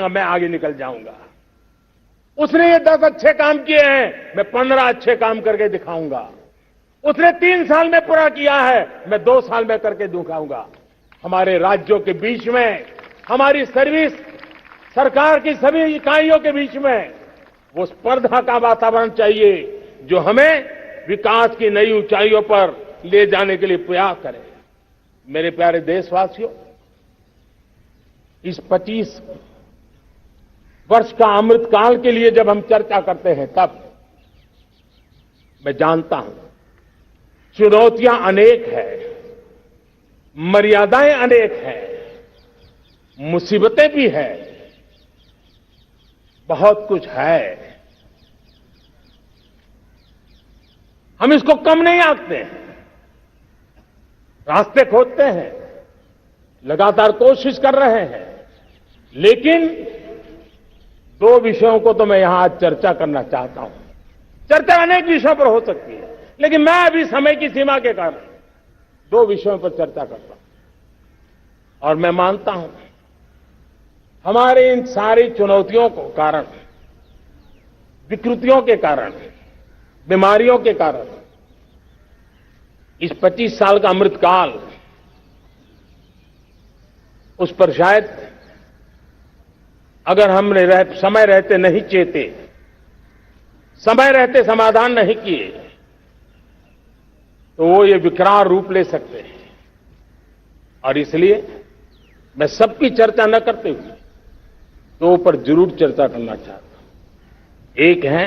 मैं आगे निकल जाऊंगा। उसने ये 10 अच्छे काम किए हैं, मैं 15 अच्छे काम करके दिखाऊंगा। उसने 3 साल में पूरा किया है, मैं 2 साल में करके दिखाऊंगा। हमारे राज्यों के बीच में, हमारी सर्विस, सरकार की सभी इकाइयों के बीच में वो स्पर्धा का वातावरण चाहिए जो हमें विकास की नई ऊंचाइयों पर ले जाने के लिए प्रयास करे। मेरे प्यारे देशवासियों, इस 25 वर्ष का अमृतकाल के लिए जब हम चर्चा करते हैं, तब मैं जानता हूं चुनौतियां अनेक हैं, मर्यादाएं अनेक हैं, मुसीबतें भी हैं, बहुत कुछ है। हम इसको कम नहीं आंकते हैं, रास्ते खोजते हैं, लगातार कोशिश कर रहे हैं। लेकिन 2 विषयों को तो मैं यहां आज चर्चा करना चाहता हूं। चर्चा अनेक विषयों पर हो सकती है, लेकिन मैं अभी समय की सीमा के कारण 2 विषयों पर चर्चा करता हूं। और मैं मानता हूं हमारे इन सारी चुनौतियों को कारण, विकृतियों के कारण, बीमारियों के कारण इस 25 साल का अमृतकाल, उस पर शायद अगर हमने समय रहते नहीं चेते, समय रहते समाधान नहीं किए, तो वो ये विकराल रूप ले सकते हैं। और इसलिए मैं सबकी चर्चा न करते हुए 2 पर जरूर चर्चा करना चाहता हूं। एक है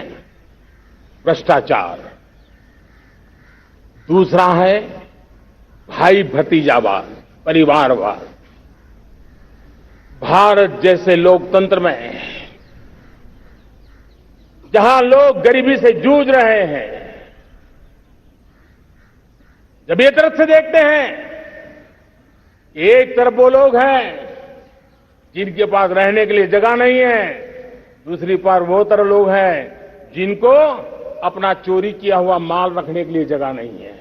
भ्रष्टाचार, दूसरा है भाई भतीजावाद, परिवारवाद। भारत जैसे लोकतंत्र में जहां लोग गरीबी से जूझ रहे हैं, जब एक तरफ से देखते हैं कि एक तरफ वो लोग हैं जिनके पास रहने के लिए जगह नहीं है, दूसरी पर वो तरह लोग हैं जिनको अपना चोरी किया हुआ माल रखने के लिए जगह नहीं है।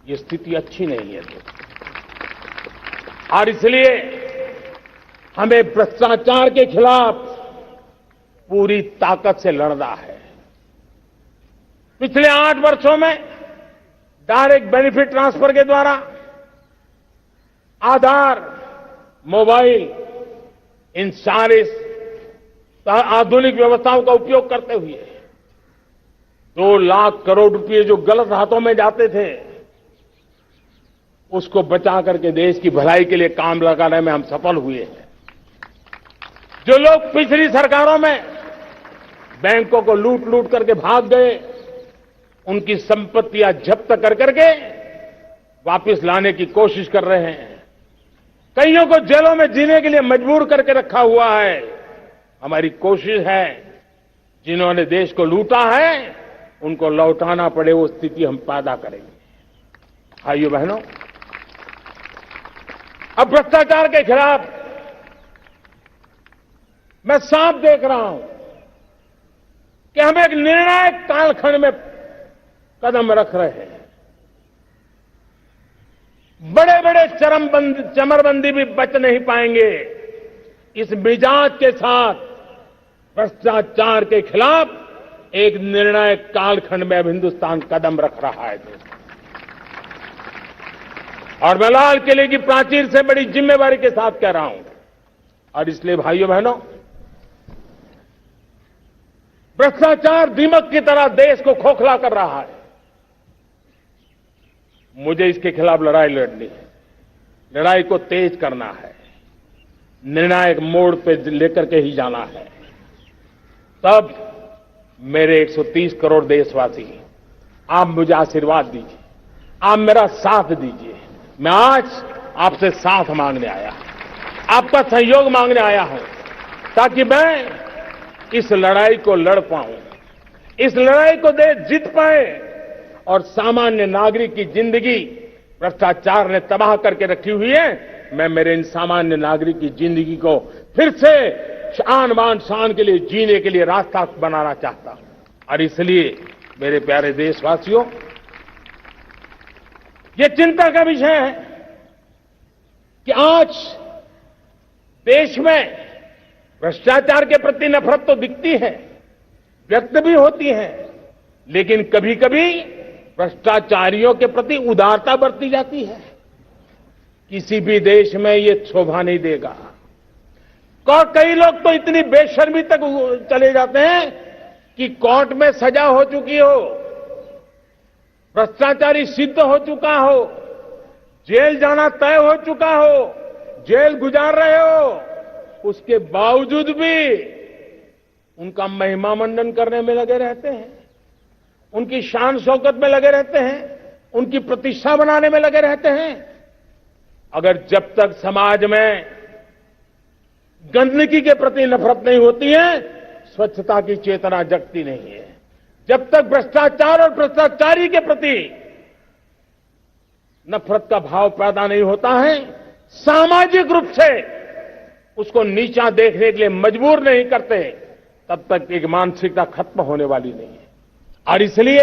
ये स्थिति अच्छी नहीं है। और इसलिए हमें भ्रष्टाचार के खिलाफ पूरी ताकत से लड़ना है। पिछले 8 वर्षों में डायरेक्ट बेनिफिट ट्रांसफर के द्वारा आधार, मोबाइल, इन सारे आधुनिक व्यवस्थाओं का उपयोग करते हुए 2 लाख करोड़ रुपए जो गलत हाथों में जाते थे, उसको बचा करके देश की भलाई के लिए काम लगाने में हम सफल हुए हैं। जो लोग पिछली सरकारों में बैंकों को लूट लूट करके भाग गए, उनकी संपत्तियां जब्त कर करके वापस लाने की कोशिश कर रहे हैं। कईयों को जेलों में जीने के लिए मजबूर करके रखा हुआ है। हमारी कोशिश है जिन्होंने देश को लूटा है उनको लौटाना पड़े, वो स्थिति हम पैदा करेंगे। भाइयों बहनों, अब भ्रष्टाचार के खिलाफ मैं साफ देख रहा हूं कि हम एक निर्णायक कालखंड में कदम रख रहे हैं। बड़े बड़े चमरबंदी भी बच नहीं पाएंगे। इस मिजाज के साथ भ्रष्टाचार के खिलाफ एक निर्णायक कालखंड में अब हिंदुस्तान कदम रख रहा है। और मैं लाल किले की प्राचीर से बड़ी जिम्मेवारी के साथ कह रहा हूं। और इसलिए भाइयों बहनों, भ्रष्टाचार दीमक की तरह देश को खोखला कर रहा है। मुझे इसके खिलाफ लड़ाई लड़नी है, लड़ाई को तेज करना है, निर्णायक मोड़ पे लेकर के ही जाना है। तब मेरे 130 करोड़ देशवासी, आप मुझे आशीर्वाद दीजिए, आप मेरा साथ दीजिए। मैं आज आपसे साथ मांगने आया, आपका सहयोग मांगने आया हूं, ताकि मैं इस लड़ाई को लड़ पाऊं, इस लड़ाई को देश जीत पाए और सामान्य नागरिक की जिंदगी भ्रष्टाचार ने तबाह करके रखी हुई है। मैं मेरे इन सामान्य नागरिक की जिंदगी को फिर से शान बान शान के लिए जीने के लिए रास्ता बनाना चाहता हूं। और इसलिए मेरे प्यारे देशवासियों, ये चिंता का विषय है। कि आज देश में भ्रष्टाचार के प्रति नफरत तो दिखती है, व्यक्त भी होती है, लेकिन कभी कभी भ्रष्टाचारियों के प्रति उदारता बरती जाती है। किसी भी देश में ये शोभा नहीं देगा। कई लोग तो इतनी बेशर्मी तक चले जाते हैं कि कोर्ट में सजा हो चुकी हो, भ्रष्टाचारी सिद्ध हो चुका हो, जेल जाना तय हो चुका हो, जेल गुजार रहे हो, उसके बावजूद भी उनका महिमा मंडन करने में लगे रहते हैं, उनकी शान शौकत में लगे रहते हैं, उनकी प्रतिष्ठा बनाने में लगे रहते हैं। अगर जब तक समाज में गंदगी के प्रति नफरत नहीं होती है, स्वच्छता की चेतना जगती नहीं है। जब तक भ्रष्टाचार और भ्रष्टाचारी के प्रति नफरत का भाव पैदा नहीं होता है, सामाजिक रूप से उसको नीचा देखने के लिए मजबूर नहीं करते, तब तक एक मानसिकता खत्म होने वाली नहीं है। और इसलिए